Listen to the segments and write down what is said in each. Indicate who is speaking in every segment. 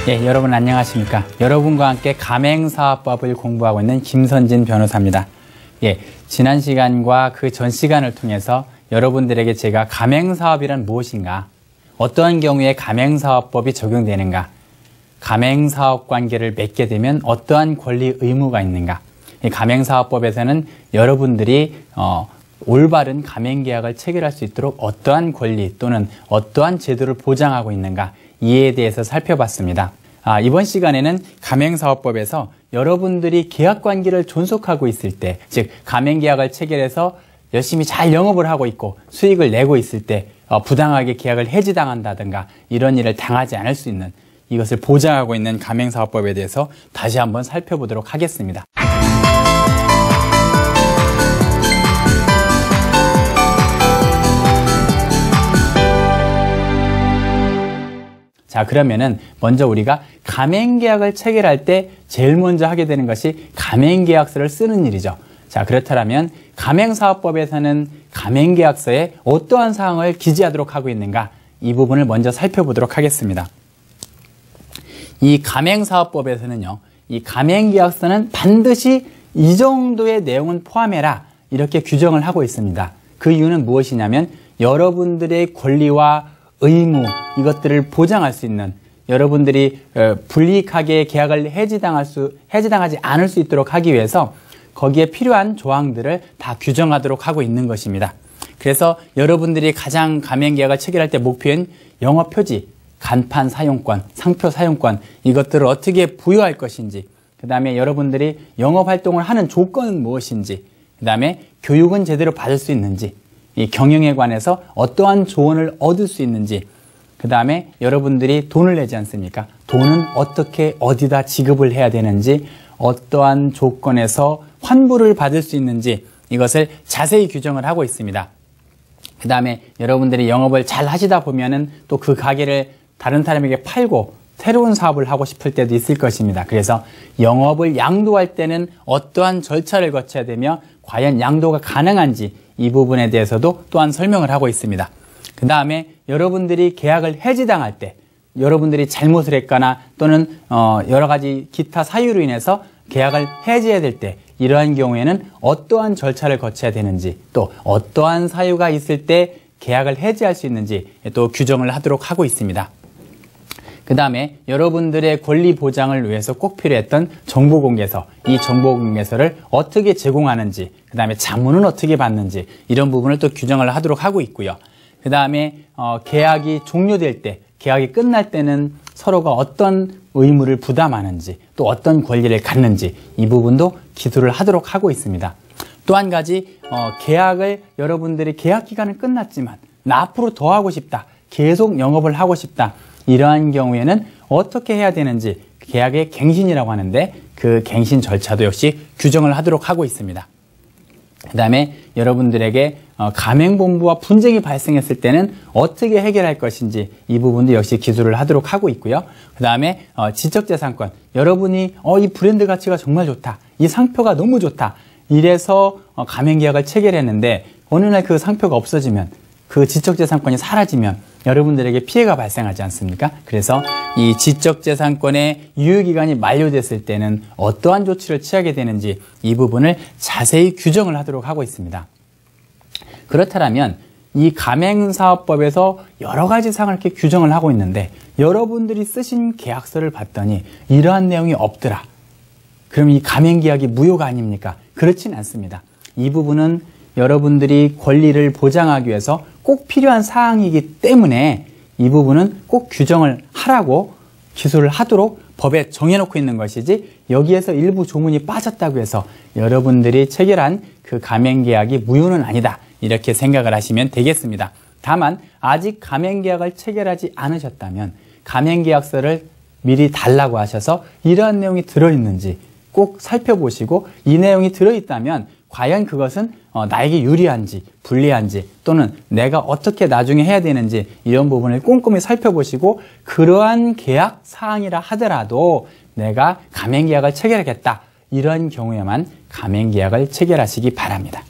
Speaker 1: 예, 여러분 안녕하십니까. 여러분과 함께 가맹사업법을 공부하고 있는 김선진 변호사입니다. 예, 지난 시간과 그 전 시간을 통해서 여러분들에게 제가 가맹사업이란 무엇인가, 어떠한 경우에 가맹사업법이 적용되는가, 가맹사업 관계를 맺게 되면 어떠한 권리 의무가 있는가, 이 가맹사업법에서는 여러분들이 올바른 가맹계약을 체결할 수 있도록 어떠한 권리 또는 어떠한 제도를 보장하고 있는가, 이에 대해서 살펴봤습니다. 이번 시간에는 가맹사업법에서 여러분들이 계약관계를 존속하고 있을 때, 즉 가맹계약을 체결해서 열심히 잘 영업을 하고 있고 수익을 내고 있을 때 부당하게 계약을 해지당한다든가 이런 일을 당하지 않을 수 있는, 이것을 보장하고 있는 가맹사업법에 대해서 다시 한번 살펴보도록 하겠습니다. 자, 그러면은 먼저 우리가 가맹계약을 체결할 때 제일 먼저 하게 되는 것이 가맹계약서를 쓰는 일이죠. 자, 그렇다면 가맹사업법에서는 가맹계약서에 어떠한 사항을 기재하도록 하고 있는가, 이 부분을 먼저 살펴보도록 하겠습니다. 이 가맹사업법에서는요, 이 가맹계약서는 반드시 이 정도의 내용은 포함해라, 이렇게 규정을 하고 있습니다. 그 이유는 무엇이냐면 여러분들의 권리와 의무, 이것들을 보장할 수 있는, 여러분들이 불이익하게 계약을 해지당하지 않을 수 있도록 하기 위해서 거기에 필요한 조항들을 다 규정하도록 하고 있는 것입니다. 그래서 여러분들이 가장 가맹계약을 체결할 때 목표인 영업표지, 간판 사용권, 상표 사용권, 이것들을 어떻게 부여할 것인지, 그 다음에 여러분들이 영업활동을 하는 조건은 무엇인지, 그 다음에 교육은 제대로 받을 수 있는지, 이 경영에 관해서 어떠한 조언을 얻을 수 있는지, 그 다음에 여러분들이 돈을 내지 않습니까? 돈은 어떻게 어디다 지급을 해야 되는지, 어떠한 조건에서 환불을 받을 수 있는지, 이것을 자세히 규정을 하고 있습니다. 그 다음에 여러분들이 영업을 잘 하시다 보면은 또 그 가게를 다른 사람에게 팔고 새로운 사업을 하고 싶을 때도 있을 것입니다. 그래서 영업을 양도할 때는 어떠한 절차를 거쳐야 되며 과연 양도가 가능한지, 이 부분에 대해서도 또한 설명을 하고 있습니다. 그 다음에 여러분들이 계약을 해지당할 때, 여러분들이 잘못을 했거나 또는 여러 가지 기타 사유로 인해서 계약을 해지해야 될 때, 이러한 경우에는 어떠한 절차를 거쳐야 되는지, 또 어떠한 사유가 있을 때 계약을 해지할 수 있는지 또 규정을 하도록 하고 있습니다. 그 다음에 여러분들의 권리 보장을 위해서 꼭 필요했던 정보공개서, 이 정보공개서를 어떻게 제공하는지, 그 다음에 자문은 어떻게 받는지, 이런 부분을 또 규정을 하도록 하고 있고요. 그 다음에 계약이 종료될 때, 계약이 끝날 때는 서로가 어떤 의무를 부담하는지, 또 어떤 권리를 갖는지, 이 부분도 기술을 하도록 하고 있습니다. 또 한 가지, 계약을 여러분들이 계약 기간은 끝났지만 나 앞으로 더 하고 싶다, 계속 영업을 하고 싶다, 이러한 경우에는 어떻게 해야 되는지, 계약의 갱신이라고 하는데 그 갱신 절차도 역시 규정을 하도록 하고 있습니다. 그 다음에 여러분들에게 가맹본부와 분쟁이 발생했을 때는 어떻게 해결할 것인지, 이 부분도 역시 기술을 하도록 하고 있고요. 그 다음에 지적재산권, 여러분이 이 브랜드 가치가 정말 좋다, 이 상표가 너무 좋다, 이래서 가맹계약을 체결했는데 어느 날 그 상표가 없어지면, 그 지적재산권이 사라지면 여러분들에게 피해가 발생하지 않습니까? 그래서 이 지적재산권의 유효기간이 만료됐을 때는 어떠한 조치를 취하게 되는지, 이 부분을 자세히 규정을 하도록 하고 있습니다. 그렇다면 이 가맹사업법에서 여러 가지 사항을 이렇게 규정을 하고 있는데 여러분들이 쓰신 계약서를 봤더니 이러한 내용이 없더라, 그럼 이 가맹계약이 무효가 아닙니까? 그렇진 않습니다. 이 부분은 여러분들이 권리를 보장하기 위해서 꼭 필요한 사항이기 때문에 이 부분은 꼭 규정을 하라고, 기술을 하도록 법에 정해놓고 있는 것이지, 여기에서 일부 조문이 빠졌다고 해서 여러분들이 체결한 그 가맹계약이 무효는 아니다, 이렇게 생각을 하시면 되겠습니다. 다만 아직 가맹계약을 체결하지 않으셨다면 가맹계약서를 미리 달라고 하셔서 이러한 내용이 들어있는지 꼭 살펴보시고, 이 내용이 들어있다면 과연 그것은 나에게 유리한지 불리한지, 또는 내가 어떻게 나중에 해야 되는지, 이런 부분을 꼼꼼히 살펴보시고, 그러한 계약 사항이라 하더라도 내가 가맹계약을 체결하겠다, 이런 경우에만 가맹계약을 체결하시기 바랍니다.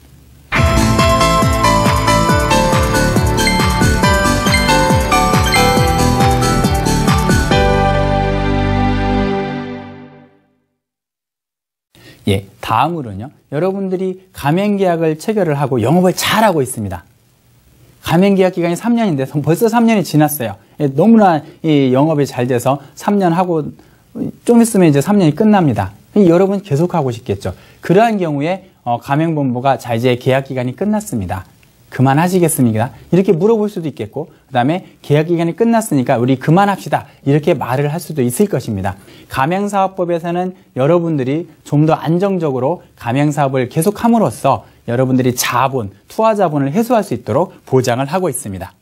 Speaker 1: 예, 다음으로는요. 여러분들이 가맹계약을 체결을 하고 영업을 잘하고 있습니다. 가맹계약 기간이 3년인데 벌써 3년이 지났어요. 예, 너무나 이 영업이 잘 돼서 3년 하고 좀 있으면 이제 3년이 끝납니다. 여러분 계속하고 싶겠죠. 그러한 경우에 가맹본부가 자 이제 계약 기간이 끝났습니다. 그만하시겠습니까? 이렇게 물어볼 수도 있겠고, 그 다음에 계약 기간이 끝났으니까 우리 그만합시다. 이렇게 말을 할 수도 있을 것입니다. 가맹사업법에서는 여러분들이 좀 더 안정적으로 가맹사업을 계속함으로써 여러분들이 자본, 투하자본을 회수할 수 있도록 보장을 하고 있습니다.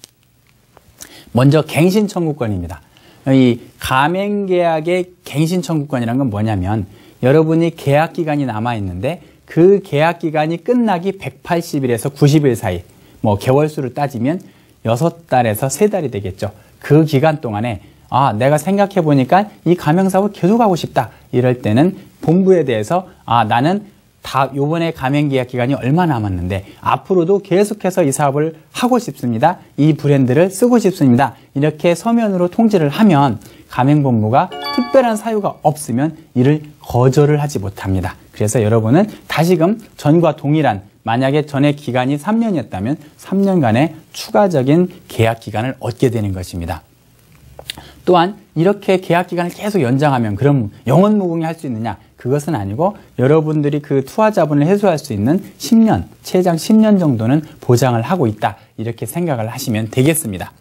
Speaker 1: 먼저 갱신청구권입니다. 이 가맹계약의 갱신청구권이라는 건 뭐냐면 여러분이 계약기간이 남아있는데 그 계약기간이 끝나기 180일에서 90일 사이, 뭐 개월수를 따지면 6달에서 3달이 되겠죠. 그 기간 동안에 내가 생각해 보니까 이 가맹사업을 계속하고 싶다. 이럴 때는 본부에 대해서 나는 요번에 가맹계약 기간이 얼마 남았는데 앞으로도 계속해서 이 사업을 하고 싶습니다. 이 브랜드를 쓰고 싶습니다. 이렇게 서면으로 통지를 하면 가맹본부가 특별한 사유가 없으면 이를 거절을 하지 못합니다. 그래서 여러분은 다시금 전과 동일한, 만약에 전에 기간이 3년이었다면 3년간의 추가적인 계약 기간을 얻게 되는 것입니다. 또한 이렇게 계약 기간을 계속 연장하면 그럼 영원무궁히 할 수 있느냐? 그것은 아니고 여러분들이 그 투하 자본을 회수할 수 있는 10년, 최장 10년 정도는 보장을 하고 있다. 이렇게 생각을 하시면 되겠습니다.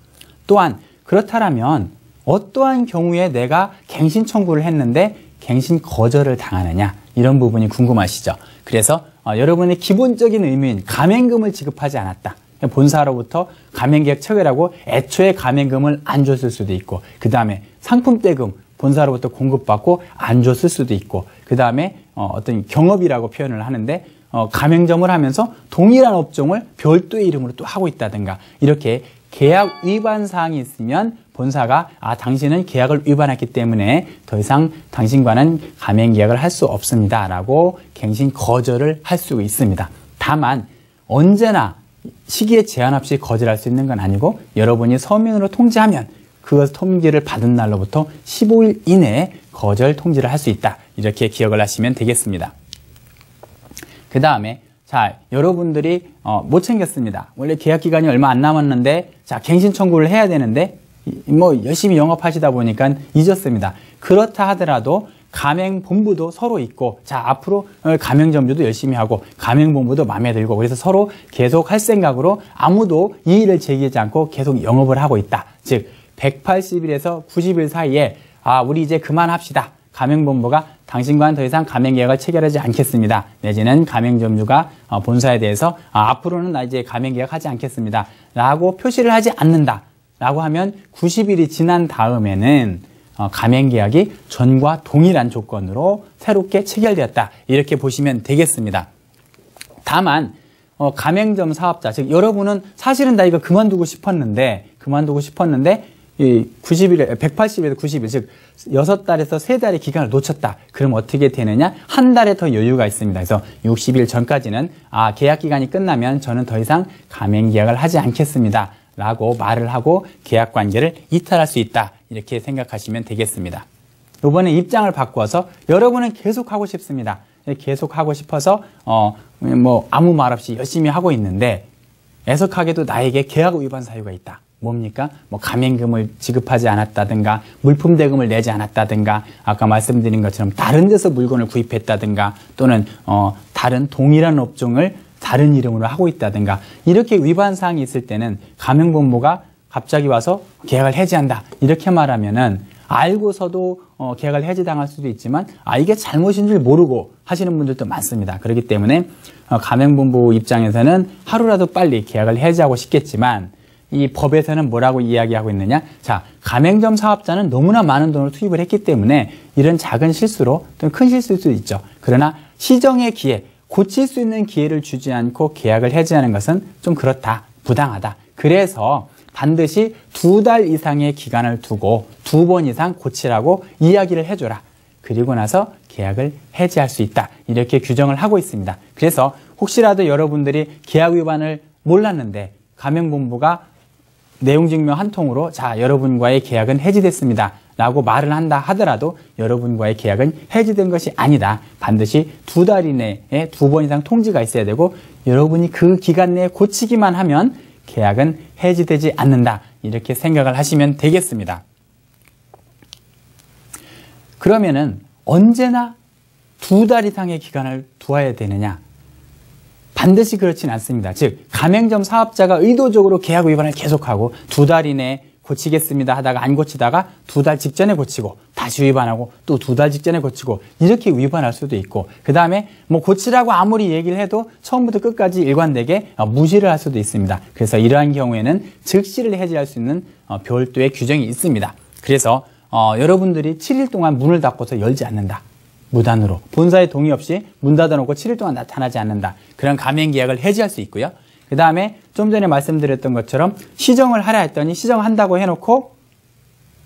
Speaker 1: 또한 그렇다면 어떠한 경우에 내가 갱신 청구를 했는데 갱신 거절을 당하느냐? 이런 부분이 궁금하시죠? 그래서 여러분의 기본적인 의무인 가맹금을 지급하지 않았다. 본사로부터 가맹계약 체결하고 애초에 가맹금을 안 줬을 수도 있고, 그 다음에 상품대금 본사로부터 공급받고 안 줬을 수도 있고, 그 다음에 어떤 경업이라고 표현을 하는데 가맹점을 하면서 동일한 업종을 별도의 이름으로 또 하고 있다든가, 이렇게 계약 위반 사항이 있으면 본사가 당신은 계약을 위반했기 때문에 더 이상 당신과는 가맹계약을 할 수 없습니다 라고 갱신 거절을 할 수 있습니다. 다만 언제나 시기에 제한 없이 거절할 수 있는 건 아니고 여러분이 서면으로 통지하면 그 통지를 받은 날로부터 15일 이내에 거절 통지를 할 수 있다. 이렇게 기억을 하시면 되겠습니다. 그 다음에 여러분들이 못 챙겼습니다. 원래 계약 기간이 얼마 안 남았는데 갱신 청구를 해야 되는데 열심히 영업하시다 보니까 잊었습니다. 그렇다 하더라도 가맹본부도 서로 있고, 앞으로 가맹점주도 열심히 하고, 가맹본부도 마음에 들고, 그래서 서로 계속 할 생각으로 아무도 이의를 제기하지 않고 계속 영업을 하고 있다. 즉, 180일에서 90일 사이에, 우리 이제 그만합시다. 가맹본부가 당신과는 더 이상 가맹계약을 체결하지 않겠습니다. 내지는 가맹점주가 본사에 대해서, 앞으로는 나 이제 가맹계약하지 않겠습니다. 라고 표시를 하지 않는다. 라고 하면 90일이 지난 다음에는 가맹계약이 전과 동일한 조건으로 새롭게 체결되었다. 이렇게 보시면 되겠습니다. 다만 가맹점 사업자, 즉 여러분은 사실은 나 이거 그만두고 싶었는데 180일에서 90일, 즉 6달에서 3달의 기간을 놓쳤다. 그럼 어떻게 되느냐? 한 달에 더 여유가 있습니다. 그래서 60일 전까지는 계약 기간이 끝나면 저는 더 이상 가맹계약을 하지 않겠습니다. 라고 말을 하고 계약 관계를 이탈할 수 있다. 이렇게 생각하시면 되겠습니다. 이번에 입장을 바꿔서 여러분은 계속 하고 싶습니다. 계속 하고 싶어서 아무 말 없이 열심히 하고 있는데 애석하게도 나에게 계약 위반 사유가 있다. 뭡니까? 가맹금을 지급하지 않았다든가, 물품 대금을 내지 않았다든가, 아까 말씀드린 것처럼 다른 데서 물건을 구입했다든가, 또는 다른 동일한 업종을 다른 이름으로 하고 있다든가, 이렇게 위반 사항이 있을 때는 가맹본부가 갑자기 와서 계약을 해지한다. 이렇게 말하면은 알고서도 계약을 해지당할 수도 있지만 이게 잘못인 줄 모르고 하시는 분들도 많습니다. 그렇기 때문에 가맹본부 입장에서는 하루라도 빨리 계약을 해지하고 싶겠지만 이 법에서는 뭐라고 이야기하고 있느냐? 가맹점 사업자는 너무나 많은 돈을 투입을 했기 때문에 이런 작은 실수로 또는 큰 실수일 수도 있죠. 그러나 시정의 기회, 고칠 수 있는 기회를 주지 않고 계약을 해지하는 것은 좀 그렇다, 부당하다. 그래서 반드시 2달 이상의 기간을 두고 2번 이상 고치라고 이야기를 해줘라. 그리고 나서 계약을 해지할 수 있다. 이렇게 규정을 하고 있습니다. 그래서 혹시라도 여러분들이 계약 위반을 몰랐는데 가맹본부가 내용 증명 한 통으로 여러분과의 계약은 해지됐습니다. 라고 말을 한다 하더라도 여러분과의 계약은 해지된 것이 아니다. 반드시 2달 이내에 2번 이상 통지가 있어야 되고 여러분이 그 기간 내에 고치기만 하면 계약은 해지되지 않는다. 이렇게 생각을 하시면 되겠습니다. 그러면은 언제나 2달 이상의 기간을 두어야 되느냐? 반드시 그렇진 않습니다. 즉 가맹점 사업자가 의도적으로 계약 위반을 계속하고 2달 이내에 고치겠습니다 하다가 안 고치다가 2달 직전에 고치고 다시 위반하고 또 2달 직전에 고치고 이렇게 위반할 수도 있고 그 다음에 뭐 고치라고 아무리 얘기를 해도 처음부터 끝까지 일관되게 무시를 할 수도 있습니다. 그래서 이러한 경우에는 즉시를 해지할 수 있는 별도의 규정이 있습니다. 그래서 여러분들이 7일 동안 문을 닫고서 열지 않는다. 무단으로 본사의 동의 없이 문 닫아놓고 7일 동안 나타나지 않는다. 그런 가맹계약을 해지할 수 있고요. 그 다음에 좀 전에 말씀드렸던 것처럼 시정을 하라 했더니 시정한다고 해놓고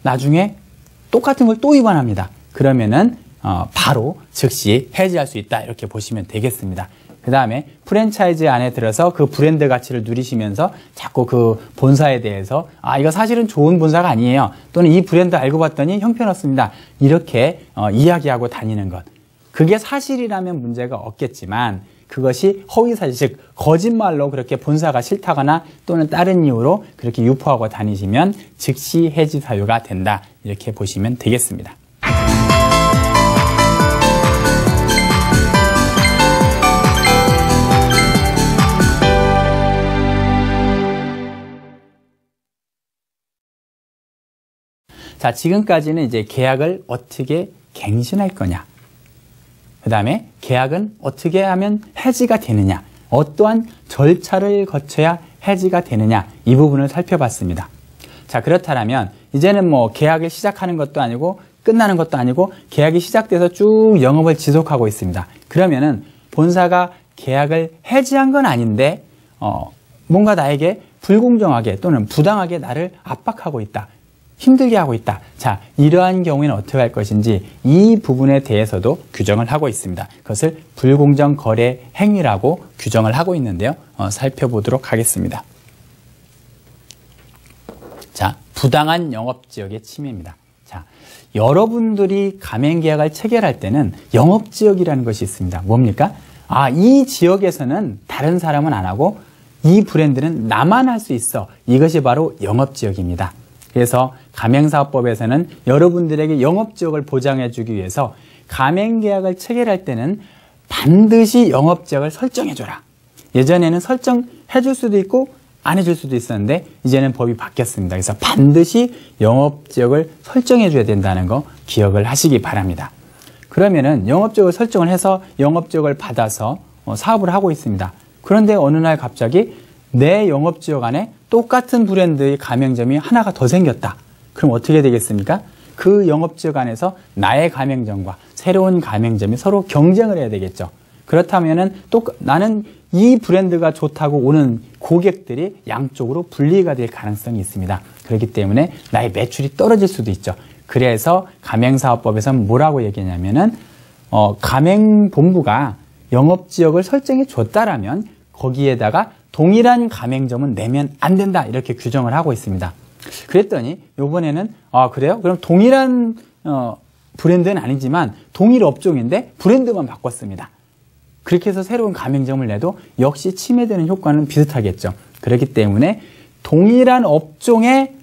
Speaker 1: 나중에 똑같은 걸 또 위반합니다. 그러면은 바로 즉시 해지할 수 있다. 이렇게 보시면 되겠습니다. 그 다음에 프랜차이즈 안에 들어서 그 브랜드 가치를 누리시면서 자꾸 그 본사에 대해서 이거 사실은 좋은 본사가 아니에요. 또는 이 브랜드 알고 봤더니 형편없습니다. 이렇게 이야기하고 다니는 것. 그게 사실이라면 문제가 없겠지만 그것이 허위사실, 즉 거짓말로 그렇게 본사가 싫다거나 또는 다른 이유로 그렇게 유포하고 다니시면 즉시 해지 사유가 된다. 이렇게 보시면 되겠습니다. 자, 지금까지는 이제 계약을 어떻게 갱신할 거냐. 그 다음에 계약은 어떻게 하면 해지가 되느냐. 어떠한 절차를 거쳐야 해지가 되느냐. 이 부분을 살펴봤습니다. 자, 그렇다면 이제는 뭐 계약을 시작하는 것도 아니고 끝나는 것도 아니고 계약이 시작돼서 쭉 영업을 지속하고 있습니다. 그러면은 본사가 계약을 해지한 건 아닌데 뭔가 나에게 불공정하게 또는 부당하게 나를 압박하고 있다. 힘들게 하고 있다. 자, 이러한 경우에는 어떻게 할 것인지 이 부분에 대해서도 규정을 하고 있습니다. 그것을 불공정 거래 행위라고 규정을 하고 있는데요. 살펴보도록 하겠습니다. 자, 부당한 영업지역의 침해입니다. 자, 여러분들이 가맹계약을 체결할 때는 영업지역이라는 것이 있습니다. 뭡니까? 이 지역에서는 다른 사람은 안 하고 이 브랜드는 나만 할 수 있어. 이것이 바로 영업지역입니다. 그래서 가맹사업법에서는 여러분들에게 영업지역을 보장해주기 위해서 가맹계약을 체결할 때는 반드시 영업지역을 설정해줘라. 예전에는 설정해줄 수도 있고 안 해줄 수도 있었는데 이제는 법이 바뀌었습니다. 그래서 반드시 영업지역을 설정해줘야 된다는 거 기억을 하시기 바랍니다. 그러면은 영업지역을 설정을 해서 영업지역을 받아서 사업을 하고 있습니다. 그런데 어느 날 갑자기 내 영업지역 안에 똑같은 브랜드의 가맹점이 하나가 더 생겼다. 그럼 어떻게 되겠습니까? 그 영업지역 안에서 나의 가맹점과 새로운 가맹점이 서로 경쟁을 해야 되겠죠. 그렇다면은 또 나는 이 브랜드가 좋다고 오는 고객들이 양쪽으로 분리가 될 가능성이 있습니다. 그렇기 때문에 나의 매출이 떨어질 수도 있죠. 그래서 가맹사업법에서는 뭐라고 얘기하냐면은 가맹본부가 영업지역을 설정해 줬다라면 거기에다가 동일한 가맹점은 내면 안 된다. 이렇게 규정을 하고 있습니다. 그랬더니 이번에는 그래요? 그럼 동일한 브랜드는 아니지만 동일 업종인데 브랜드만 바꿨습니다. 그렇게 해서 새로운 가맹점을 내도 역시 침해되는 효과는 비슷하겠죠. 그렇기 때문에 동일한 업종의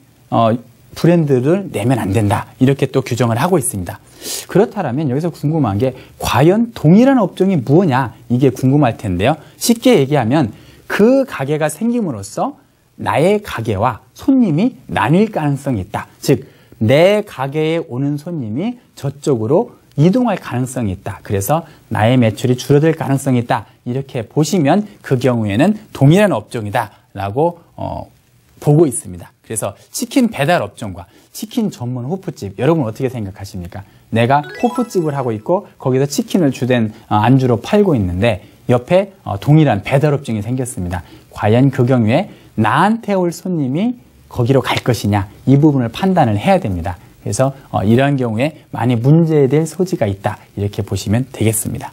Speaker 1: 브랜드를 내면 안 된다. 이렇게 또 규정을 하고 있습니다. 그렇다면 여기서 궁금한 게 과연 동일한 업종이 무엇냐? 이게 궁금할 텐데요. 쉽게 얘기하면 그 가게가 생김으로써 나의 가게와 손님이 나뉠 가능성이 있다. 즉, 내 가게에 오는 손님이 저쪽으로 이동할 가능성이 있다. 그래서 나의 매출이 줄어들 가능성이 있다. 이렇게 보시면 그 경우에는 동일한 업종이다 라고 보고 있습니다. 그래서 치킨 배달 업종과 치킨 전문 호프집, 여러분 어떻게 생각하십니까? 내가 호프집을 하고 있고 거기서 치킨을 주된 안주로 팔고 있는데 옆에 동일한 배달 업종이 생겼습니다. 과연 그 경우에 나한테 올 손님이 거기로 갈 것이냐, 이 부분을 판단을 해야 됩니다. 그래서 이러한 경우에 많이 문제될 소지가 있다. 이렇게 보시면 되겠습니다.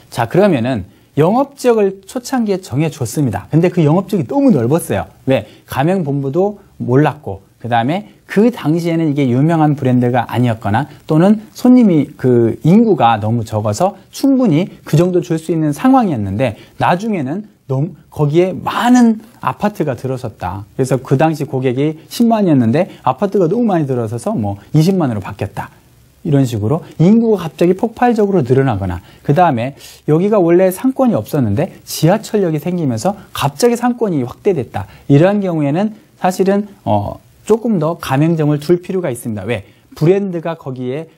Speaker 1: 자, 그러면은 영업지역을 초창기에 정해줬습니다. 근데 그 영업지역이 너무 넓었어요. 왜? 가맹본부도 몰랐고 그 다음에 그 당시에는 이게 유명한 브랜드가 아니었거나 또는 손님이 그 인구가 너무 적어서 충분히 그 정도 줄 수 있는 상황이었는데 나중에는 너무 거기에 많은 아파트가 들어섰다. 그래서 그 당시 고객이 10만이었는데 아파트가 너무 많이 들어서서 뭐 20만으로 바뀌었다. 이런 식으로 인구가 갑자기 폭발적으로 늘어나거나 그 다음에 여기가 원래 상권이 없었는데 지하철역이 생기면서 갑자기 상권이 확대됐다. 이러한 경우에는 사실은 조금 더 가맹점을 둘 필요가 있습니다. 왜? 브랜드가 거기에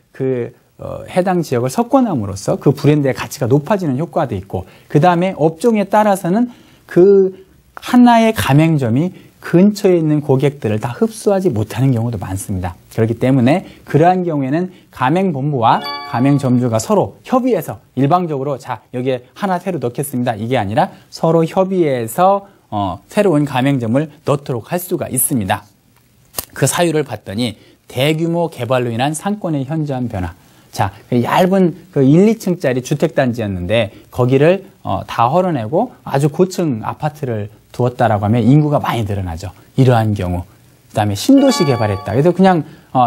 Speaker 1: 해당 지역을 석권함으로써 그 브랜드의 가치가 높아지는 효과도 있고 그 다음에 업종에 따라서는 그 하나의 가맹점이 근처에 있는 고객들을 다 흡수하지 못하는 경우도 많습니다. 그렇기 때문에 그러한 경우에는 가맹본부와 가맹점주가 서로 협의해서 일방적으로 자 여기에 하나 새로 넣겠습니다. 이게 아니라 서로 협의해서 새로운 가맹점을 넣도록 할 수가 있습니다. 그 사유를 봤더니 대규모 개발로 인한 상권의 현저한 변화. 자, 얇은 1, 2층짜리 주택단지였는데 거기를 다 헐어내고 아주 고층 아파트를 두었다라고 하면 인구가 많이 늘어나죠. 이러한 경우. 그 다음에 신도시 개발했다. 그래서 그냥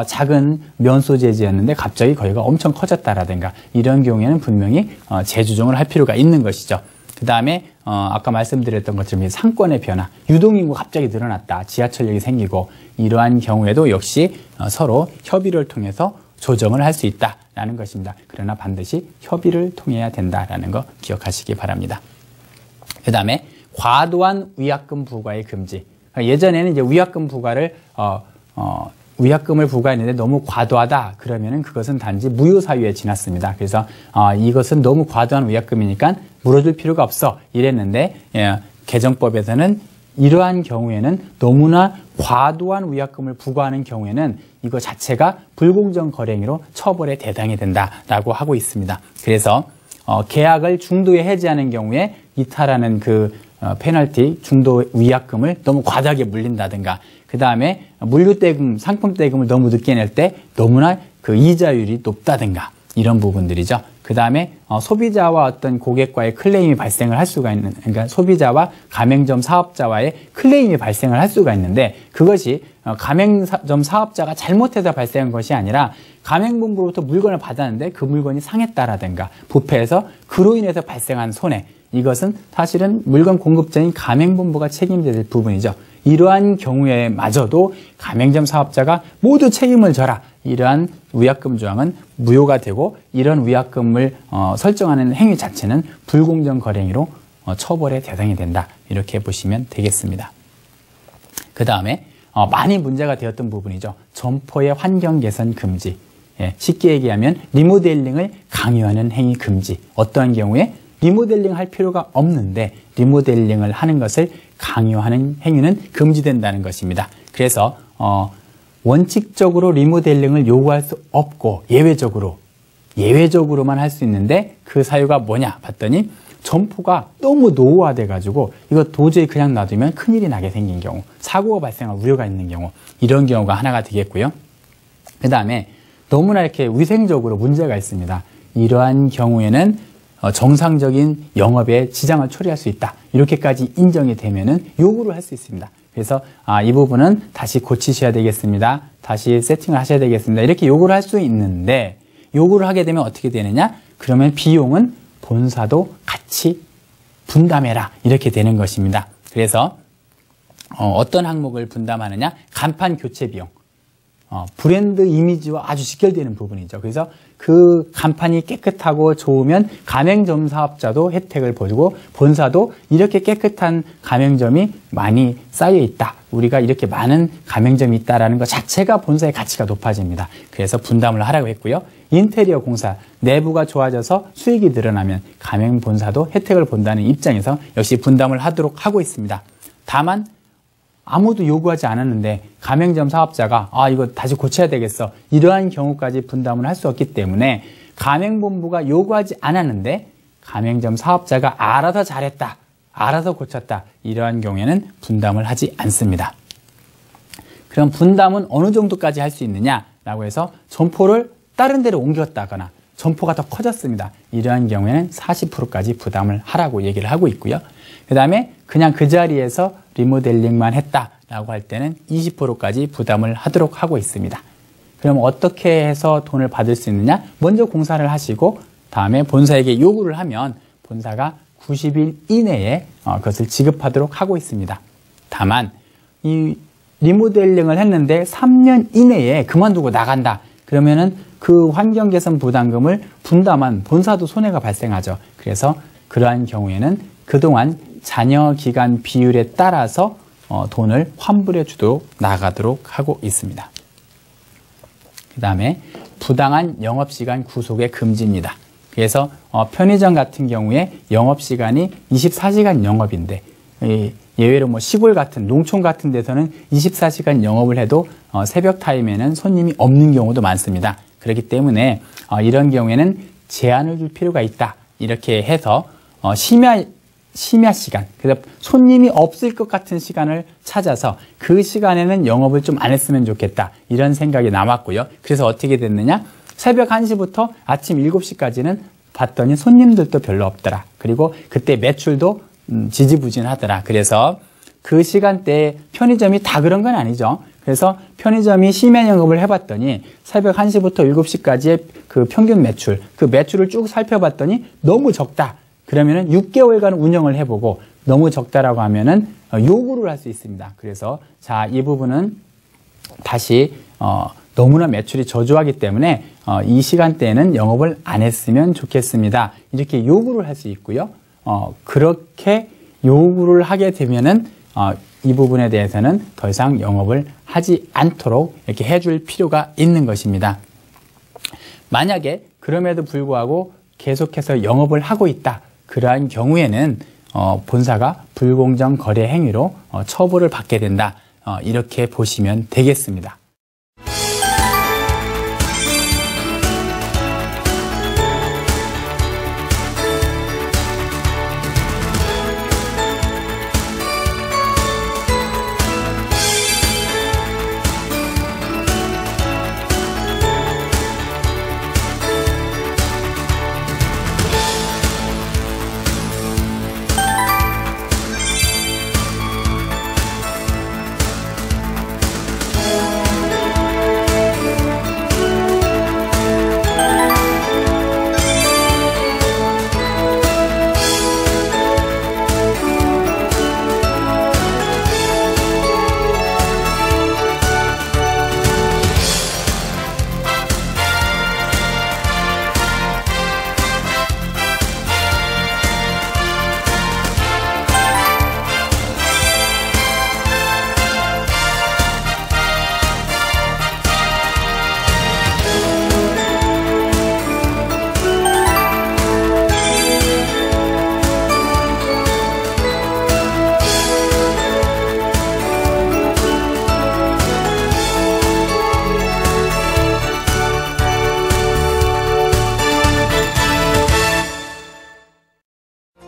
Speaker 1: 작은 면소재지였는데 갑자기 거기가 엄청 커졌다라든가 이런 경우에는 분명히 재조정을 할 필요가 있는 것이죠. 그 다음에 아까 말씀드렸던 것처럼 상권의 변화, 유동인구 갑자기 늘어났다. 지하철역이 생기고 이러한 경우에도 역시 서로 협의를 통해서 조정을 할 수 있다라는 것입니다. 그러나 반드시 협의를 통해야 된다라는 거 기억하시기 바랍니다. 그 다음에 과도한 위약금 부과의 금지. 예전에는 이제 위약금 부과를 위약금을 부과했는데 너무 과도하다 그러면은 그것은 단지 무효 사유에 지났습니다. 그래서 이것은 너무 과도한 위약금이니까 물어줄 필요가 없어 이랬는데 개정법에서는 이러한 경우에는 너무나 과도한 위약금을 부과하는 경우에는 이거 자체가 불공정 거래행위로 처벌의 대상이 된다라고 하고 있습니다. 그래서 계약을 중도에 해지하는 경우에 이탈하는 페널티, 중도 위약금을 너무 과다하게 물린다든가 그 다음에 물류대금, 상품대금을 너무 늦게 낼 때 너무나 이자율이 높다든가 이런 부분들이죠. 그 다음에 소비자와 어떤 고객과의 클레임이 발생을 할 수가 있는, 그러니까 소비자와 가맹점 사업자와의 클레임이 발생을 할 수가 있는데 그것이 가맹점 사업자가 잘못해서 발생한 것이 아니라 가맹본부로부터 물건을 받았는데 그 물건이 상했다라든가 부패해서 그로 인해서 발생한 손해, 이것은 사실은 물건 공급자인 가맹본부가 책임져야 될 부분이죠. 이러한 경우에 마저도 가맹점 사업자가 모두 책임을 져라. 이러한 위약금 조항은 무효가 되고 이런 위약금을 설정하는 행위 자체는 불공정 거래 행위로 처벌의 대상이 된다. 이렇게 보시면 되겠습니다. 그 다음에 많이 문제가 되었던 부분이죠. 점포의 환경 개선 금지. 쉽게 얘기하면 리모델링을 강요하는 행위 금지. 어떠한 경우에 리모델링 할 필요가 없는데 리모델링을 하는 것을 강요하는 행위는 금지된다는 것입니다. 그래서 원칙적으로 리모델링을 요구할 수 없고 예외적으로만 할 수 있는데 그 사유가 뭐냐 봤더니 점포가 너무 노후화돼 가지고 이거 도저히 그냥 놔두면 큰일이 나게 생긴 경우, 사고가 발생할 우려가 있는 경우, 이런 경우가 하나가 되겠고요. 그 다음에 너무나 이렇게 위생적으로 문제가 있습니다. 이러한 경우에는 정상적인 영업에 지장을 초래할 수 있다. 이렇게까지 인정이 되면은 요구를 할 수 있습니다. 그래서 이 부분은 다시 고치셔야 되겠습니다. 다시 세팅을 하셔야 되겠습니다. 이렇게 요구를 할 수 있는데 요구를 하게 되면 어떻게 되느냐? 그러면 비용은 본사도 같이 분담해라. 이렇게 되는 것입니다. 그래서 어떤 항목을 분담하느냐? 간판 교체 비용. 브랜드 이미지와 아주 직결되는 부분이죠. 그래서 그 간판이 깨끗하고 좋으면 가맹점 사업자도 혜택을 보고 본사도 이렇게 깨끗한 가맹점이 많이 쌓여 있다. 우리가 이렇게 많은 가맹점이 있다라는 것 자체가 본사의 가치가 높아집니다. 그래서 분담을 하라고 했고요. 인테리어 공사, 내부가 좋아져서 수익이 늘어나면 가맹 본사도 혜택을 본다는 입장에서 역시 분담을 하도록 하고 있습니다. 다만 아무도 요구하지 않았는데 가맹점 사업자가 이거 다시 고쳐야 되겠어. 이러한 경우까지 분담을 할 수 없기 때문에 가맹본부가 요구하지 않았는데 가맹점 사업자가 알아서 잘했다. 알아서 고쳤다. 이러한 경우에는 분담을 하지 않습니다. 그럼 분담은 어느 정도까지 할 수 있느냐라고 해서 점포를 다른 데로 옮겼다거나 점포가 더 커졌습니다. 이러한 경우에는 40%까지 부담을 하라고 얘기를 하고 있고요. 그 다음에 그냥 그 자리에서 리모델링만 했다라고 할 때는 20%까지 부담을 하도록 하고 있습니다. 그럼 어떻게 해서 돈을 받을 수 있느냐? 먼저 공사를 하시고 다음에 본사에게 요구를 하면 본사가 90일 이내에 그것을 지급하도록 하고 있습니다. 다만 이 리모델링을 했는데 3년 이내에 그만두고 나간다. 그러면은 그 환경 개선 부담금을 분담한 본사도 손해가 발생하죠. 그래서 그러한 경우에는 그동안 잔여 기간 비율에 따라서 돈을 환불해 주도록 나가도록 하고 있습니다. 그 다음에 부당한 영업시간 구속의 금지입니다. 그래서 편의점 같은 경우에 영업시간이 24시간 영업인데 예외로 뭐 시골 같은 농촌 같은 데서는 24시간 영업을 해도 새벽 타임에는 손님이 없는 경우도 많습니다. 그렇기 때문에 이런 경우에는 제한을 줄 필요가 있다. 이렇게 해서 심야 시간, 그래서 손님이 없을 것 같은 시간을 찾아서 그 시간에는 영업을 좀 안 했으면 좋겠다. 이런 생각이 남았고요. 그래서 어떻게 됐느냐? 새벽 1시부터 아침 7시까지는 봤더니 손님들도 별로 없더라. 그리고 그때 매출도 지지부진하더라. 그래서 그 시간대에 편의점이 다 그런 건 아니죠. 그래서 편의점이 심야 영업을 해봤더니 새벽 1시부터 7시까지의 그 평균 매출, 그 매출을 쭉 살펴봤더니 너무 적다. 그러면은 6개월간 운영을 해보고 너무 적다라고 하면은 요구를 할 수 있습니다. 그래서 자, 이 부분은 다시 너무나 매출이 저조하기 때문에 이 시간대에는 영업을 안 했으면 좋겠습니다. 이렇게 요구를 할 수 있고요. 그렇게 요구를 하게 되면은 이 부분에 대해서는 더 이상 영업을 하지 않도록 이렇게 해줄 필요가 있는 것입니다. 만약에 그럼에도 불구하고 계속해서 영업을 하고 있다. 그러한 경우에는 본사가 불공정 거래 행위로 처벌을 받게 된다. 이렇게 보시면 되겠습니다.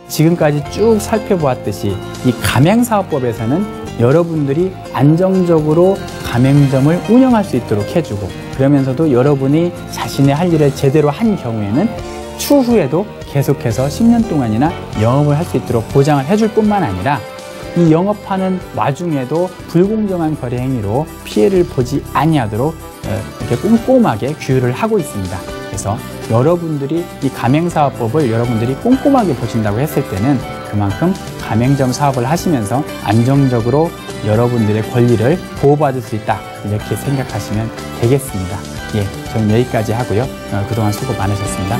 Speaker 1: 지금까지 쭉 살펴보았듯이 이 가맹사업법에서는 여러분들이 안정적으로 가맹점을 운영할 수 있도록 해주고 그러면서도 여러분이 자신의 할 일을 제대로 한 경우에는 추후에도 계속해서 10년 동안이나 영업을 할 수 있도록 보장을 해줄 뿐만 아니라 이 영업하는 와중에도 불공정한 거래 행위로 피해를 보지 아니하도록 이렇게 꼼꼼하게 규율을 하고 있습니다. 그래서 여러분들이 이 가맹사업법을 여러분들이 꼼꼼하게 보신다고 했을 때는 그만큼 가맹점 사업을 하시면서 안정적으로 여러분들의 권리를 보호받을 수 있다. 이렇게 생각하시면 되겠습니다. 예, 저는 여기까지 하고요. 그동안 수고 많으셨습니다.